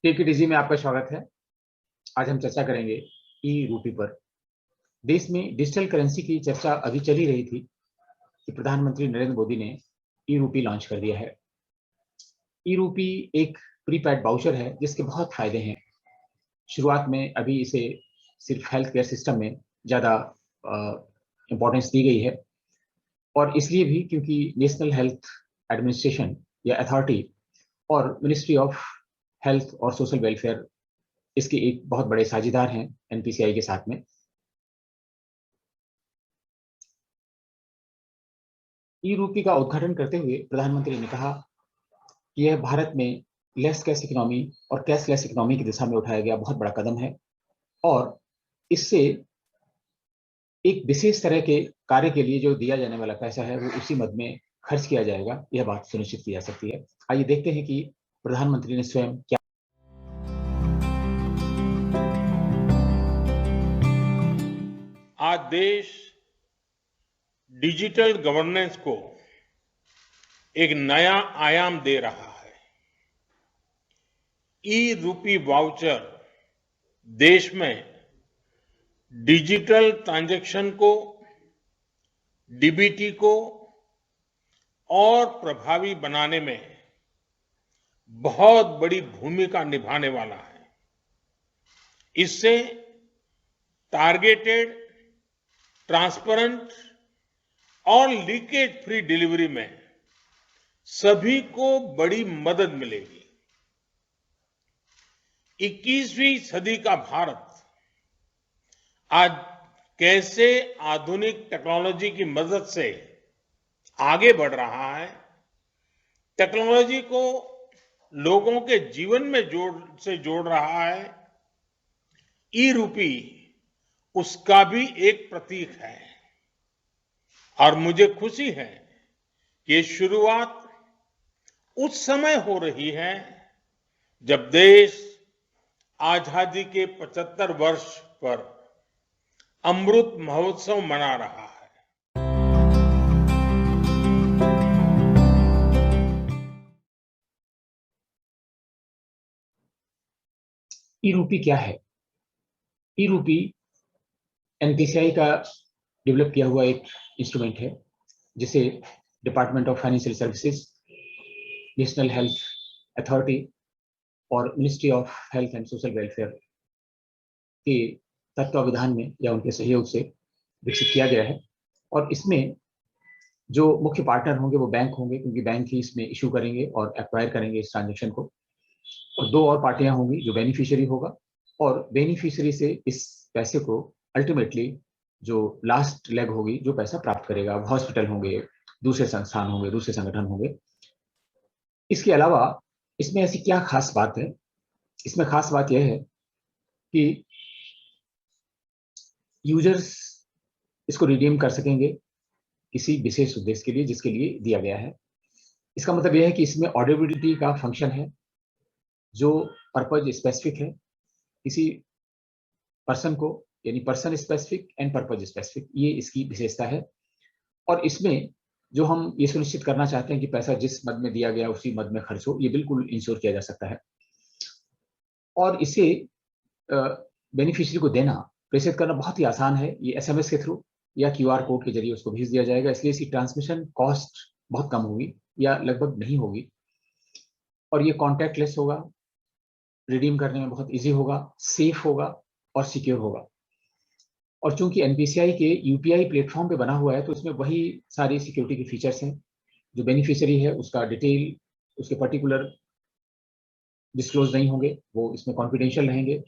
Take it easy में आपका स्वागत है। आज हम चर्चा करेंगे ई रूपी पर। देश में डिजिटल करेंसी की चर्चा अभी चली रही थी कि प्रधानमंत्री नरेंद्र मोदी ने ई रूपी लॉन्च कर दिया है। ई रूपी एक प्रीपेड वाउचर है जिसके बहुत फायदे हैं। शुरुआत में अभी इसे सिर्फ हेल्थ केयर सिस्टम में ज़्यादा इम्पोर्टेंस दी गई है, और इसलिए भी क्योंकि नेशनल हेल्थ एडमिनिस्ट्रेशन या अथॉरिटी और मिनिस्ट्री ऑफ हेल्थ और सोशल वेलफेयर इसके एक बहुत बड़े साझेदार हैं एनपीसीआई के साथ में। ई रूपी का उद्घाटन करते हुए प्रधानमंत्री ने कहा कि यह भारत में लेस कैश इकोनॉमी और कैशलेस इकोनॉमी की दिशा में उठाया गया बहुत बड़ा कदम है, और इससे एक विशेष तरह के कार्य के लिए जो दिया जाने वाला पैसा है वो उसी मद में खर्च किया जाएगा, यह बात सुनिश्चित की जा सकती है। आइए देखते हैं कि प्रधानमंत्री ने स्वयं क्या। आज देश डिजिटल गवर्नेंस को एक नया आयाम दे रहा है। ई रूपी वाउचर देश में डिजिटल ट्रांजैक्शन को, डीबीटी को और प्रभावी बनाने में बहुत बड़ी भूमिका निभाने वाला है। इससे टारगेटेड, ट्रांसपेरेंट और लीकेज फ्री डिलीवरी में सभी को बड़ी मदद मिलेगी। 21वीं सदी का भारत आज कैसे आधुनिक टेक्नोलॉजी की मदद से आगे बढ़ रहा है, टेक्नोलॉजी को लोगों के जीवन में जोड़ रहा है, ई रूपी उसका भी एक प्रतीक है। और मुझे खुशी है कि ये शुरुआत उस समय हो रही है जब देश आजादी के 75 वर्ष पर अमृत महोत्सव मना रहा है। ई रूपी क्या है? ई रूपी एनपीसीआई का डेवलप किया हुआ एक इंस्ट्रूमेंट है जिसे department of financial services, national health authority और ministry of health and social welfare के तत्वावधान में या उनके सहयोग से विकसित किया गया है। और इसमें जो मुख्य पार्टनर होंगे वो बैंक होंगे, क्योंकि बैंक ही इसमें इशू करेंगे और एक्वायर करेंगे इस ट्रांजेक्शन को। और दो और पार्टियां होंगी, जो बेनिफिशियरी होगा, और बेनिफिशियरी से इस पैसे को अल्टीमेटली जो लास्ट लेग होगी जो पैसा प्राप्त करेगा, हॉस्पिटल होंगे, दूसरे संस्थान होंगे, दूसरे संगठन होंगे। इसके अलावा इसमें ऐसी क्या खास बात है? इसमें खास बात यह है कि यूजर्स इसको रिडीम कर सकेंगे किसी विशेष उद्देश्य के लिए जिसके लिए दिया गया है। इसका मतलब यह है कि इसमें ऑडिबिलिटी का फंक्शन है जो पर्पज स्पेसिफिक है किसी पर्सन को, यानी person specific and purpose specific, ये इसकी विशेषता है। और इसमें जो हम ये सुनिश्चित करना चाहते हैं कि पैसा जिस मद में दिया गया उसी मद में खर्च हो, ये बिल्कुल इंश्योर किया जा सकता है। और इसे बेनिफिशियरी को देना, प्रेषित करना बहुत ही आसान है। ये एसएमएस के थ्रू या क्यूआर कोड के जरिए उसको भेज दिया जाएगा, इसलिए इसकी ट्रांसमिशन कॉस्ट बहुत कम होगी या लगभग नहीं होगी। और ये कॉन्टैक्टलेस होगा, रिडीम करने में बहुत इजी होगा, सेफ होगा और सिक्योर होगा। और चूंकि एनपीसीआई के यूपीआई प्लेटफॉर्म पे बना हुआ है तो इसमें वही सारी सिक्योरिटी के फीचर्स हैं। जो बेनिफिशियरी है उसका डिटेल, उसके पर्टिकुलर डिस्क्लोज नहीं होंगे, वो इसमें कॉन्फिडेंशियल रहेंगे।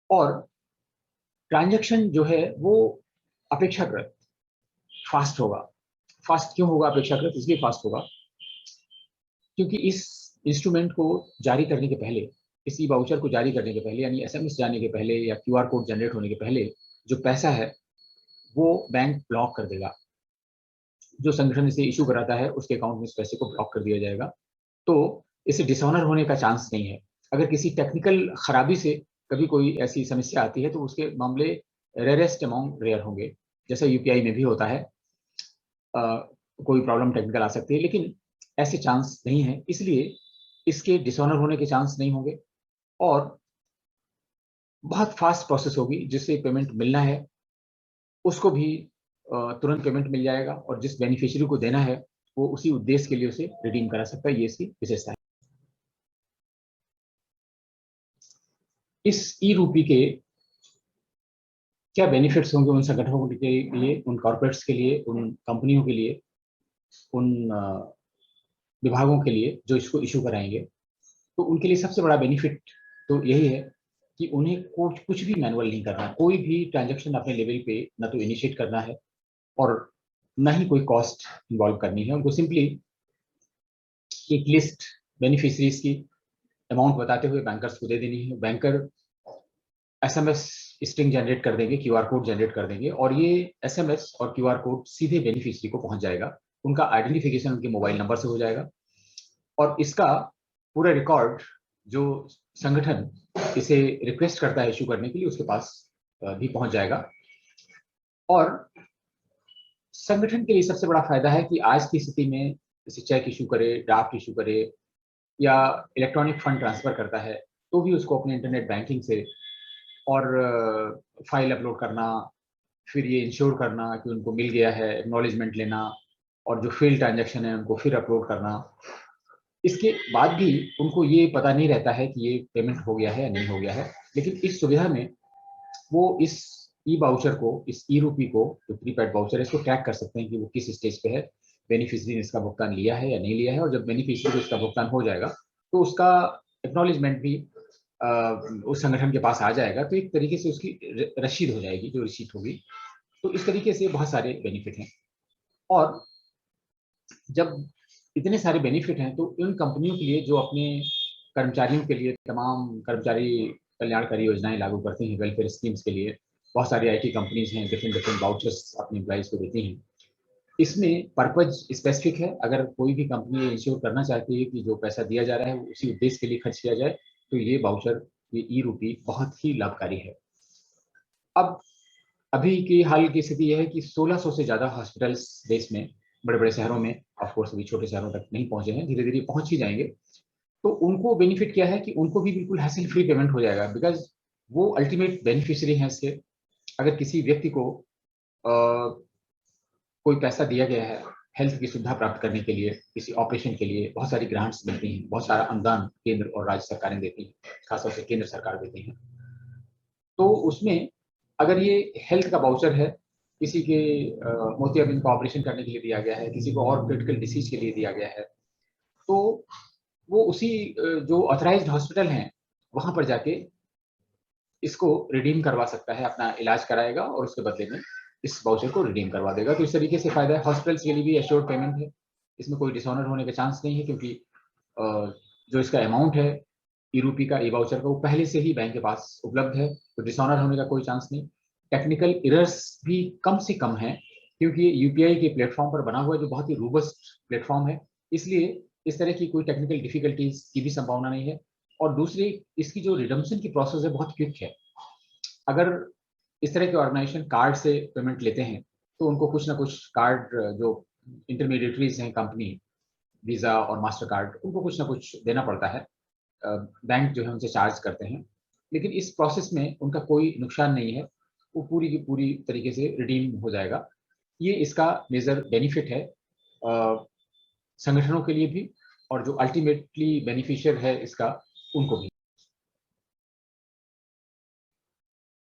और ट्रांजैक्शन जो है वो अपेक्षाकृत फास्ट होगा। फास्ट क्यों होगा अपेक्षाकृत? इसलिए फास्ट होगा क्योंकि इस इंस्ट्रूमेंट को जारी करने के पहले, इस ई वाउचर को जारी करने के पहले, यानी एसएमएस जाने के पहले या क्यूआर कोड जनरेट होने के पहले जो पैसा है वो बैंक ब्लॉक कर देगा। जो संगठन इसे इशू कराता है उसके अकाउंट में इस पैसे को ब्लॉक कर दिया जाएगा, तो इसे डिसऑनर होने का चांस नहीं है। अगर किसी टेक्निकल खराबी से कभी कोई ऐसी समस्या आती है तो उसके मामले रेयरेस्ट अमॉन्ग रेयर होंगे, जैसा यूपीआई में भी होता है। कोई प्रॉब्लम टेक्निकल आ सकती है, लेकिन ऐसे चांस नहीं है, इसलिए इसके डिसऑनर होने के चांस नहीं होंगे। और बहुत फास्ट प्रोसेस होगी, जिससे पेमेंट मिलना है उसको भी तुरंत पेमेंट मिल जाएगा, और जिस बेनिफिशियरी को देना है वो उसी उद्देश्य के लिए उसे रिडीम करा सकता है। ये इसकी विशेषता है। इस ई रूपी के क्या बेनिफिट्स होंगे उन संगठनों के लिए, उन कॉर्पोरेट्स के लिए, उन कंपनियों के लिए, उन विभागों के लिए जो इसको इशू कराएंगे? तो उनके लिए सबसे बड़ा बेनिफिट तो यही है कि उन्हें कुछ भी मैनुअल नहीं करना है, कोई भी ट्रांजैक्शन अपने लेवल पे ना तो इनिशिएट करना है और ना ही कोई कॉस्ट इन्वॉल्व करनी है। उनको सिंपली एक लिस्ट बेनिफिशरीज की अमाउंट बताते हुए बैंकर्स को दे देनी है। बैंकर एसएमएस स्ट्रिंग जनरेट कर देंगे, क्यूआर कोड जनरेट कर देंगे, और ये एसएमएस और क्यूआर कोड सीधे बेनिफिशरी को पहुंच जाएगा। उनका आइडेंटिफिकेशन उनके मोबाइल नंबर से हो जाएगा, और इसका पूरा रिकॉर्ड जो संगठन इसे रिक्वेस्ट करता है इशू करने के लिए, उसके पास भी पहुंच जाएगा। और संगठन के लिए सबसे बड़ा फायदा है कि आज की स्थिति में जैसे चेक इशू करे, ड्राफ्ट इशू करे या इलेक्ट्रॉनिक फंड ट्रांसफर करता है, तो भी उसको अपने इंटरनेट बैंकिंग से और फाइल अपलोड करना, फिर ये इंश्योर करना कि उनको मिल गया है, एक्नॉलेजमेंट लेना, और जो फेल ट्रांजैक्शन है उनको फिर अपलोड करना। इसके बाद भी उनको ये पता नहीं रहता है कि ये पेमेंट हो गया है या नहीं हो गया है। लेकिन इस सुविधा में वो इस ई वाउचर को, इस ई रूपी को, जो प्रीपेड वाउचर है, इसको ट्रैक कर सकते हैं कि वो किस स्टेज पे है, बेनिफिशियरी ने इसका भुगतान लिया है या नहीं लिया है। और जब बेनिफिशियरी को इसका भुगतान हो जाएगा तो उसका एक्नॉलेजमेंट भी उस संगठन के पास आ जाएगा। तो एक तरीके से उसकी रसीद हो जाएगी, जो रिसीट होगी। तो इस तरीके से बहुत सारे बेनिफिट हैं। और जब इतने सारे बेनिफिट हैं तो इन कंपनियों के लिए जो अपने कर्मचारियों के लिए तमाम कर्मचारी कल्याणकारी योजनाएं लागू करती हैं, वेलफेयर स्कीम्स के लिए बहुत सारी आईटी कंपनीज हैं, डिफरेंट डिफरेंट वाउचर्स अपने एम्प्लॉइज को देती हैं। इसमें पर्पज स्पेसिफिक है। अगर कोई भी कंपनी इंश्योर करना चाहती है कि जो पैसा दिया जा रहा है वो उसी उद्देश्य के लिए खर्च किया जाए, तो ये वाउचर, ये ई रूपी बहुत ही लाभकारी है। अब अभी की हाल की स्थिति यह है कि 1600 से ज्यादा हॉस्पिटल्स देश में, बड़े बड़े शहरों में, ऑफकोर्स अभी छोटे शहरों तक नहीं पहुंचे हैं, धीरे धीरे पहुंच ही जाएंगे। तो उनको बेनिफिट क्या है कि उनको भी बिल्कुल हैसल फ्री पेमेंट हो जाएगा, बिकॉज वो अल्टीमेट बेनिफिशियरी हैं इसके। अगर किसी व्यक्ति को कोई पैसा दिया गया है हेल्थ की सुविधा प्राप्त करने के लिए, किसी ऑपरेशन के लिए, बहुत सारी ग्रांट्स मिलती हैं, बहुत सारा अनुदान केंद्र और राज्य सरकारें देती हैं, खासतौर से केंद्र सरकार देती है। तो उसमें अगर ये हेल्थ का वाउचर है, किसी के मोतियाबिंद का ऑपरेशन करने के लिए दिया गया है, किसी को और क्रिटिकल डिसीज के लिए दिया गया है, तो वो उसी जो ऑथराइज्ड हॉस्पिटल हैं वहां पर जाके इसको रिडीम करवा सकता है, अपना इलाज कराएगा और उसके बदले में इस वाउचर को रिडीम करवा देगा। तो इस तरीके से फायदा है। हॉस्पिटल्स के लिए भी एश्योर्ड पेमेंट है, इसमें कोई डिसऑनर होने का चांस नहीं है, क्योंकि जो इसका अमाउंट है ई रूपी का, ई वाउचर का, वो पहले से ही बैंक के पास उपलब्ध है, तो डिसऑनर होने का कोई चांस नहीं। टेक्निकल एरर्स भी कम से कम है, क्योंकि ये यूपीआई के प्लेटफॉर्म पर बना हुआ है, जो बहुत ही रोबस्ट प्लेटफॉर्म है, इसलिए इस तरह की कोई टेक्निकल डिफिकल्टीज की भी संभावना नहीं है। और दूसरी, इसकी जो रिडम्पशन की प्रोसेस है बहुत क्विक है। अगर इस तरह के ऑर्गेनाइजेशन कार्ड से पेमेंट लेते हैं तो उनको कुछ ना कुछ कार्ड, जो इंटरमीडिएटरीज हैं कंपनी, वीजा और मास्टर कार्ड, उनको कुछ ना कुछ देना पड़ता है, बैंक जो है उनसे चार्ज करते हैं। लेकिन इस प्रोसेस में उनका कोई नुकसान नहीं है, वो पूरी की पूरी तरीके से रिडीम हो जाएगा। ये इसका मेजर बेनिफिट है संगठनों के लिए भी, और जो अल्टीमेटली बेनिफिशियर है इसका, उनको भी।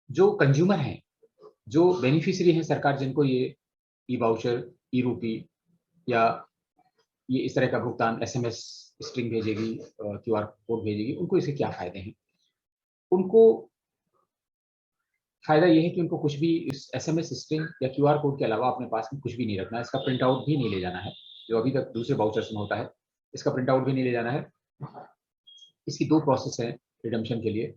जो कंज्यूमर हैं, जो बेनिफिशियरी हैं, सरकार जिनको ये ई वाउचर, ई रूपी या ये इस तरह का भुगतान एसएमएस स्ट्रिंग भेजेगी, क्यूआर कोड भेजेगी, उनको इसके क्या फायदे हैं? उनको फायदा ये है कि उनको कुछ भी इस एसएमएस स्ट्रिंग या क्यूआर कोड के अलावा अपने पास में कुछ भी नहीं रखना है। इसका प्रिंट आउट भी नहीं ले जाना है, जो अभी तक दूसरे वाउचर्स में होता है। इसका प्रिंट आउट भी नहीं ले जाना है। इसकी दो प्रोसेस है रिडम्पशन के लिए।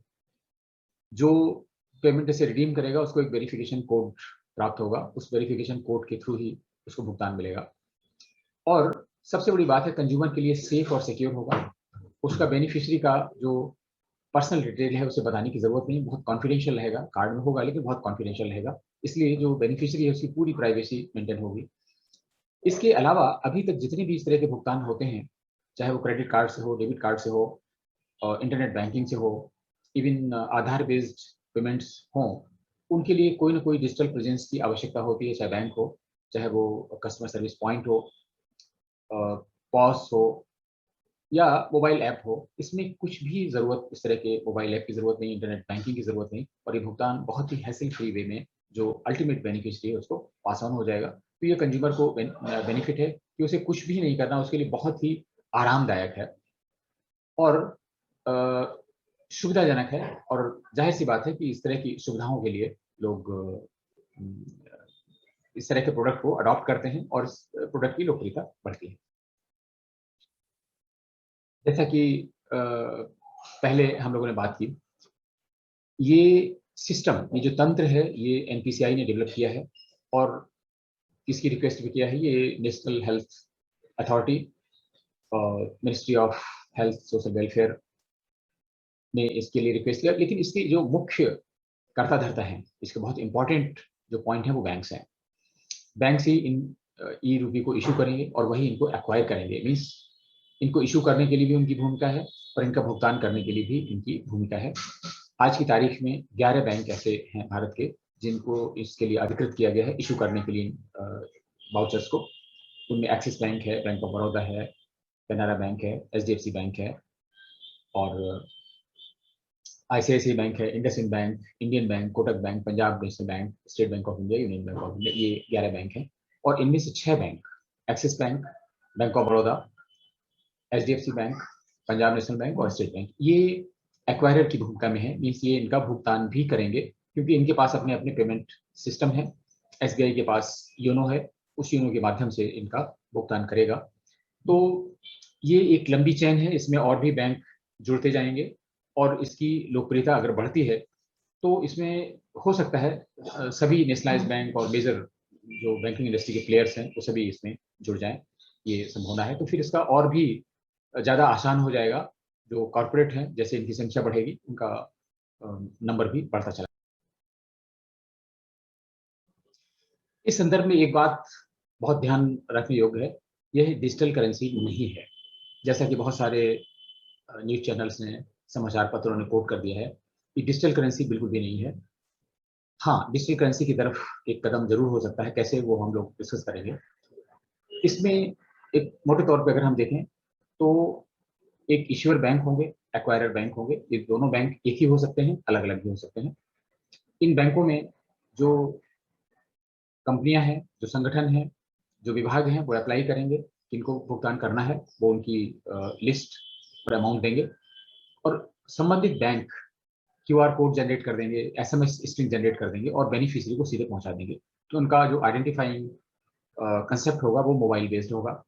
जो पेमेंट से रिडीम करेगा उसको एक वेरिफिकेशन कोड प्राप्त होगा, उस वेरिफिकेशन कोड के थ्रू ही उसको भुगतान मिलेगा। और सबसे बड़ी बात है, कंज्यूमर के लिए सेफ और सिक्योर होगा। उसका बेनिफिशियरी का जो पर्सनल डिटेल है उसे बताने की जरूरत नहीं, बहुत कॉन्फिडेंशियल रहेगा। कार्ड में होगा लेकिन बहुत कॉन्फिडेंशियल रहेगा, इसलिए जो बेनिफिशियरी है उसकी पूरी प्राइवेसी मेंटेन होगी। इसके अलावा अभी तक जितने भी इस तरह के भुगतान होते हैं, चाहे वो क्रेडिट कार्ड से हो, डेबिट कार्ड से हो, इंटरनेट बैंकिंग से हो, इवन आधार बेस्ड पेमेंट्स हों, उनके लिए कोई ना कोई डिजिटल प्रेजेंस की आवश्यकता होती है, चाहे बैंक हो, चाहे वो कस्टमर सर्विस पॉइंट हो, पॉस हो या मोबाइल ऐप हो। इसमें कुछ भी ज़रूरत इस तरह के मोबाइल ऐप की ज़रूरत नहीं, इंटरनेट बैंकिंग की ज़रूरत नहीं, और ये भुगतान बहुत ही हैसल फ्री वे में जो अल्टीमेट बेनिफिशियरी है उसको पास ऑन हो जाएगा। तो ये कंज्यूमर को बेनिफिट है कि उसे कुछ भी नहीं करना, उसके लिए बहुत ही आरामदायक है और अ, सुविधाजनक है। और ज़ाहिर-सी बात है कि इस तरह की सुविधाओं के लिए लोग उम, इस तरह के प्रोडक्ट को अडॉप्ट करते हैं और इस प्रोडक्ट की लोकप्रियता बढ़ती है। जैसा कि पहले हम लोगों ने बात की, ये सिस्टम, ये जो तंत्र है, ये एनपीसीआई ने डेवलप किया है और किसकी रिक्वेस्ट पे किया है? ये national health authority, ministry of health social welfare ने इसके लिए रिक्वेस्ट किया। लेकिन इसकी जो मुख्य कर्ता-धर्ता हैं, इसके बहुत इम्पोर्टेंट जो पॉइंट है वो बैंक्स हैं। बैंक्स ही इन ई-रूपी को इश्यू करेंगे और वही इनको एक्वायर करेंगे। मीन्स इनको इश्यू करने के लिए भी उनकी भूमिका है और इनका भुगतान करने के लिए भी इनकी भूमिका है। आज की तारीख में 11 बैंक ऐसे हैं भारत के, जिनको इसके लिए अधिकृत किया गया है इश्यू करने के लिए वाउचर्स को। उनमें एक्सिस बैंक है, बैंक ऑफ बड़ौदा है, कैनरा बैंक है, एचडीएफसी बैंक है और आईसीआईसीआई बैंक है, IndusInd bank, Indian bank, Kotak bank, Punjab national bank, state bank of India, union bank of India, ये 11 बैंक हैं। और इनमें से 6 bank, axis bank, bank of Baroda, HDFC bank, Punjab national bank और स्टेट बैंक, ये एक्वायरर की भूमिका में है। मीन्स ये इनका भुगतान भी करेंगे क्योंकि इनके पास अपने अपने पेमेंट सिस्टम है। एसबीआई के पास योनो है, उस योनो के माध्यम से इनका भुगतान करेगा। तो ये एक लंबी चेन है, इसमें और भी बैंक जुड़ते जाएंगे और इसकी लोकप्रियता अगर बढ़ती है तो इसमें हो सकता है सभी नेशनलाइज्ड बैंक और मेजर जो बैंकिंग इंडस्ट्री के प्लेयर्स हैं वो सभी इसमें जुड़ जाएं, ये संभावना है। तो फिर इसका और भी ज़्यादा आसान हो जाएगा। जो कॉर्पोरेट हैं, जैसे इनकी संख्या बढ़ेगी, उनका नंबर भी बढ़ता चला। इस संदर्भ में एक बात बहुत ध्यान रखने योग्य है, यह डिजिटल करेंसी नहीं है। जैसा कि बहुत सारे न्यूज़ चैनल्स ने, समाचार पत्रों ने कोट कर दिया है, कि डिजिटल करेंसी बिल्कुल भी नहीं है। हाँ, डिजिटल करेंसी की तरफ एक कदम ज़रूर हो सकता है, कैसे वो हम लोग डिस्कस करेंगे। इसमें एक मोटे तौर पे अगर हम देखें, तो एक इश्यूअर बैंक होंगे, एक्वायरर बैंक होंगे। ये दोनों बैंक एक ही हो सकते हैं, अलग-अलग भी हो सकते हैं। इन बैंकों में जो कंपनियां हैं, जो संगठन हैं, जो विभाग हैं, वो अप्लाई करेंगे, किनको भुगतान करना है, वो उनकी लिस्ट और अमाउंट देंगे और संबंधित बैंक क्यूआर कोड जनरेट कर देंगे, एसएमएस स्ट्रिंग जनरेट कर देंगे और बेनिफिशियरी को सीधे पहुंचा देंगे। तो उनका जो आइडेंटिफाइंग कंसेप्ट होगा वो मोबाइल बेस्ड होगा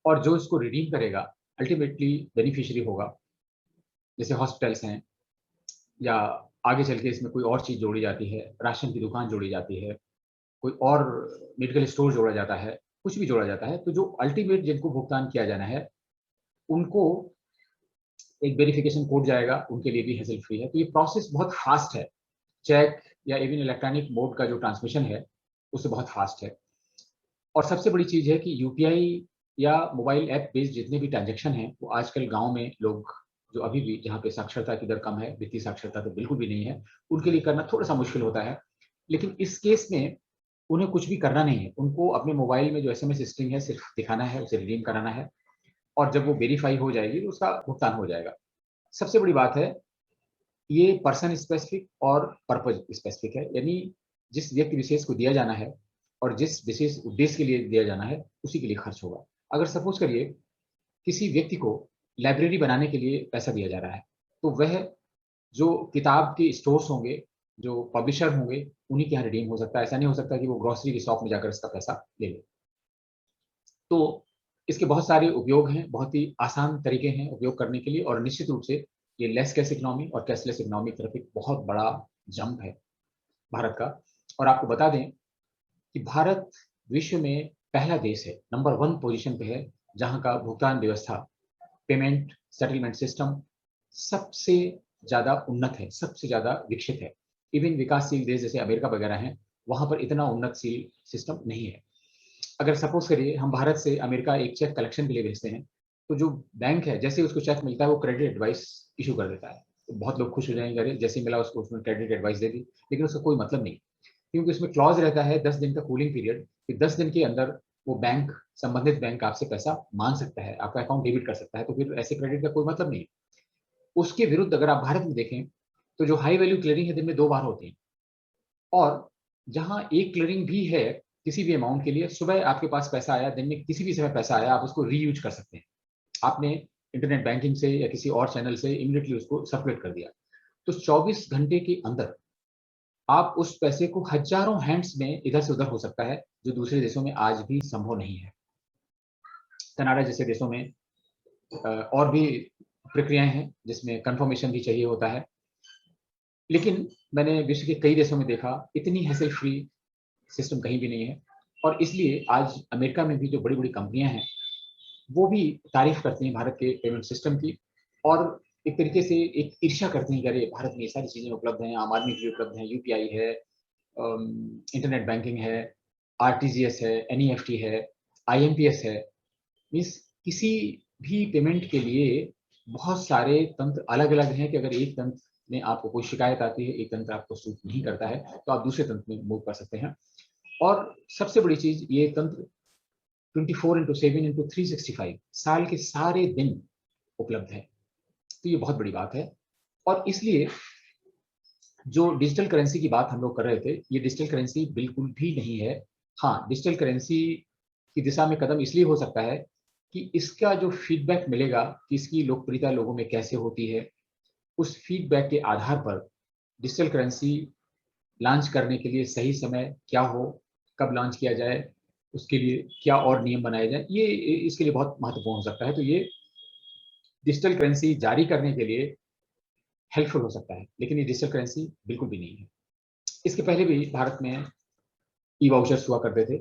और जो इसको रिडीम करेगा अल्टीमेटली बेनिफिशियरी होगा। जैसे हॉस्पिटल्स हैं या आगे चल के इसमें कोई और चीज़ जोड़ी जाती है, राशन की दुकान जोड़ी जाती है, कोई और मेडिकल स्टोर जोड़ा जाता है, कुछ भी जोड़ा जाता है, तो जो अल्टीमेट जिनको भुगतान किया जाना है, उनको एक वेरिफिकेशन कोड जाएगा, उनके लिए भी हैसल फ्री है। तो ये प्रोसेस बहुत फास्ट है। चेक या इवन इलेक्ट्रॉनिक मोड का जो ट्रांसमिशन है, उससे बहुत फास्ट है। और सबसे बड़ी चीज़ है कि यूपीआई या मोबाइल ऐप बेस्ड जितने भी ट्रांज़ैक्शन हैं, वो आजकल गाँव में लोग जो अभी भी जहाँ पे साक्षरता की दर कम है, वित्तीय साक्षरता तो बिल्कुल भी नहीं है, उनके लिए करना थोड़ा-सा मुश्किल होता है। लेकिन इस केस में उन्हें कुछ भी करना नहीं है। उनको अपने मोबाइल में जो एसएमएस स्ट्रिंग है सिर्फ़ दिखाना है, उसे रिडीम कराना है और जब वो वेरीफ़ाई हो जाएगी तो उसका भुगतान हो जाएगा। सबसे बड़ी बात है, ये पर्सन स्पेसिफिक और पर्पज़ स्पेसिफिक है, यानी जिस व्यक्ति विशेष को दिया जाना है और जिस विशेष उद्देश्य के लिए दिया जाना है, उसी के लिए खर्च होगा। अगर सपोज़ करिए किसी व्यक्ति को लाइब्रेरी बनाने के लिए पैसा दिया जा रहा है, तो वह जो किताब के स्टोर्स होंगे, जो पब्लिशर होंगे, उन्हीं के यहाँ रिडीम हो सकता है। ऐसा नहीं हो सकता कि वो ग्रोसरी की शॉप में जाकर इसका पैसा ले ले। तो इसके बहुत सारे उपयोग हैं, बहुत ही आसान तरीके हैं उपयोग करने के लिए और निश्चित रूप से ये लेस कैश इकोनॉमी और कैशलेस इकोनॉमी की तरफ एक बहुत बड़ा जंप है भारत का। और आपको बता दें कि भारत विश्व में पहला देश है, नंबर 1 पोज़ीशन पे है, जहाँ का भुगतान व्यवस्था, पेमेंट, सेटलमेंट सिस्टम सबसे ज़्यादा उन्नत है, सबसे ज़्यादा विकसित है। इवन विकासशील देश जैसे अमेरिका वगैरह हैं, वहाँ पर इतना उन्नतशील सिस्टम नहीं है। अगर सपोज़ करिए हम भारत से अमेरिका एक चेक कलेक्शन के लिए भेजते हैं, तो जो बैंक है जैसे ही उसको चेक मिलता है वो क्रेडिट एडवाइस इश्यू कर देता है। तो बहुत लोग खुश हो जाएंगे, अरे जैसे ही मिला उसको उसने क्रेडिट एडवाइस दे दी, लेकिन उसका कोई मतलब नहीं, क्योंकि उसमें क्लॉज रहता है 10 दिन का कूलिंग पीरियड, कि 10 दिन के अंदर वो बैंक, संबंधित बैंक आपसे पैसा मांग सकता है, आपका अकाउंट डेबिट कर सकता है, तो फिर ऐसे क्रेडिट का कोई मतलब नहीं। उसके विरुद्ध अगर आप भारत में देखें, तो जो हाई वैल्यू क्लियरिंग है दिन में 2 बार होती है, और जहां एक क्लियरिंग भी है किसी भी अमाउंट के लिए, सुबह आपके पास पैसा आया, दिन में किसी भी समय पैसा आया, आप उसको रीयूज कर सकते हैं। आपने इंटरनेट बैंकिंग से या किसी और चैनल से इमीडिएटली उसको सर्कुलेट कर दिया, तो 24 घंटे के अंदर आप उस पैसे को हजारों हैंड्स में इधर से उधर हो सकता है, जो दूसरे देशों में आज भी संभव नहीं है। कनाडा जैसे देशों में और भी प्रक्रियाएं हैं जिसमें कंफर्मेशन भी चाहिए होता है, लेकिन मैंने विश्व के कई देशों में देखा, इतनी हैसल फ्री सिस्टम कहीं भी नहीं है। और इसलिए आज अमेरिका में भी जो बड़ी बड़ी कंपनियां हैं, वो भी तारीफ करती हैं भारत के पेमेंट सिस्टम की, और एक तरीके से एक ईर्ष्या करती हैं कि अरे भारत में ये सारी चीजें उपलब्ध हैं, आम आदमी के लिए उपलब्ध हैं, यूपीआई है, इंटरनेट बैंकिंग है, आरटीजीएस है, एनईएफटी है, आईएमपीएस है। मीन्स किसी भी पेमेंट के लिए बहुत सारे तंत्र अलग अलग हैं, कि अगर एक तंत्र में आपको कोई शिकायत आती है, एक तंत्र आपको सूट नहीं करता है, तो आप दूसरे तंत्र में मूव कर सकते हैं। और सबसे बड़ी चीज, ये तंत्र 24/7/365 साल के सारे दिन उपलब्ध है, तो ये बहुत बड़ी बात है। और इसलिए जो डिजिटल करेंसी की बात हम लोग कर रहे थे, ये डिजिटल करेंसी बिल्कुल भी नहीं है। हाँ, डिजिटल करेंसी की दिशा में कदम इसलिए हो सकता है कि इसका जो फीडबैक मिलेगा कि इसकी लोकप्रियता लोगों में कैसे होती है, उस फीडबैक के आधार पर डिजिटल करेंसी लॉन्च करने के लिए सही समय क्या हो, कब लॉन्च किया जाए, उसके लिए क्या और नियम बनाए जाए, ये इसके लिए बहुत महत्वपूर्ण हो सकता है। तो ये डिजिटल करेंसी जारी करने के लिए हेल्पफुल हो सकता है, लेकिन ये डिजिटल करेंसी बिल्कुल भी नहीं है। इसके पहले भी भारत में ई वाउचर्स हुआ करते थे,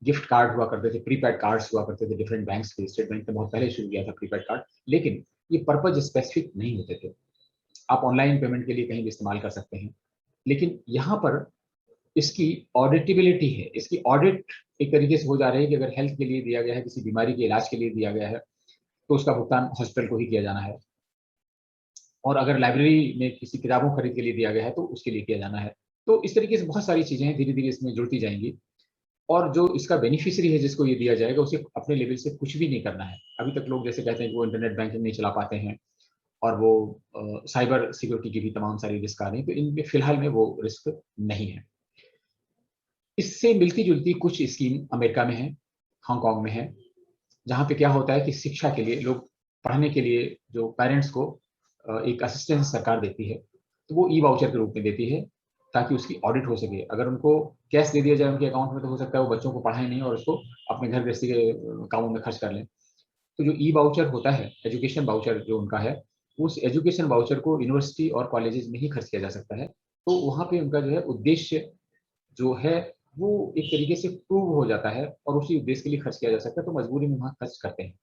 गिफ्ट कार्ड हुआ करते थे, प्रीपेड कार्ड्स हुआ करते थे डिफरेंट बैंक्स के। स्टेट बैंक ने बहुत पहले शुरू किया था प्रीपेड कार्ड, लेकिन ये पर्पज स्पेसिफिक नहीं होते थे। आप ऑनलाइन पेमेंट के लिए कहीं भी इस्तेमाल कर सकते हैं, लेकिन यहाँ पर इसकी ऑडिटिबिलिटी है, इसकी ऑडिट एक तरीके से हो जा रही है कि अगर हेल्थ के लिए दिया गया है, किसी बीमारी के इलाज के लिए दिया गया है, तो उसका भुगतान हॉस्पिटल को ही किया जाना है, और अगर लाइब्रेरी में किसी किताबों खरीद के लिए दिया गया है तो उसके लिए किया जाना है। तो इस तरीके से बहुत सारी चीजें धीरे धीरे इसमें जुड़ती जाएंगी, और जो इसका बेनिफिशियरी है जिसको ये दिया जाएगा, उसे अपने लेवल से कुछ भी नहीं करना है। अभी तक लोग जैसे कहते हैं कि वो इंटरनेट बैंकिंग नहीं चला पाते हैं, और वो साइबर सिक्योरिटी की भी तमाम सारी रिस्क आ रही है, तो इनमें फिलहाल में वो रिस्क नहीं है। इससे मिलती जुलती कुछ स्कीम अमेरिका में है, हांगकांग में है, जहाँ पे क्या होता है कि शिक्षा के लिए लोग, पढ़ने के लिए जो पेरेंट्स को एक असिस्टेंस सरकार देती है, तो वो ई वाउचर के रूप में देती है, ताकि उसकी ऑडिट हो सके। अगर उनको कैश दे दिया जाए उनके अकाउंट में, तो हो सकता है वो बच्चों को पढ़ाए नहीं और उसको अपने घर गृहस्थी के कामों में खर्च कर लें। तो जो ई वाउचर होता है, एजुकेशन वाउचर जो उनका है, उस एजुकेशन वाउचर को यूनिवर्सिटी और कॉलेजेस में ही खर्च किया जा सकता है। तो वहाँ पे उनका जो है उद्देश्य जो है, वो एक तरीके से प्रूव हो जाता है, और उसी उद्देश्य के लिए खर्च किया जा सकता है, तो मजबूरी में वहाँ खर्च करते हैं।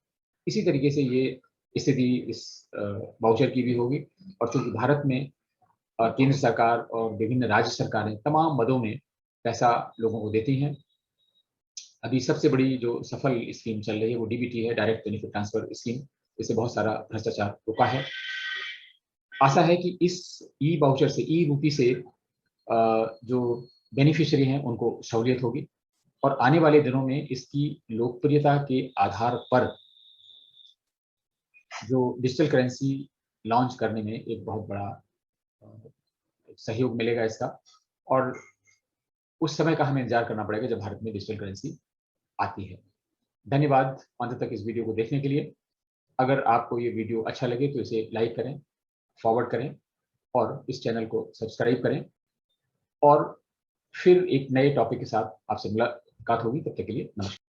इसी तरीके से ये स्थिति इस वाउचर की भी होगी। और चूंकि भारत में केंद्र सरकार और विभिन्न राज्य सरकारें तमाम मदों में पैसा लोगों को देती हैं, अभी सबसे बड़ी जो सफल स्कीम चल रही है वो डीबीटी है, डायरेक्ट बेनिफिट ट्रांसफर स्कीम। इससे बहुत सारा भ्रष्टाचार रुका है। आशा है कि इस ई वाउचर से, ई रूपी से जो बेनिफिशियरी हैं उनको सहूलियत होगी, और आने वाले दिनों में इसकी लोकप्रियता के आधार पर जो डिजिटल करेंसी लॉन्च करने में एक बहुत बड़ा सहयोग मिलेगा इसका। और उस समय का हमें इंतजार करना पड़ेगा जब भारत में डिजिटल करेंसी आती है। धन्यवाद अंत तक इस वीडियो को देखने के लिए। अगर आपको ये वीडियो अच्छा लगे तो इसे लाइक करें, फॉरवर्ड करें, और इस चैनल को सब्सक्राइब करें। और फिर एक नए टॉपिक के साथ आपसे मुलाकात होगी, तब तक के लिए नमस्कार।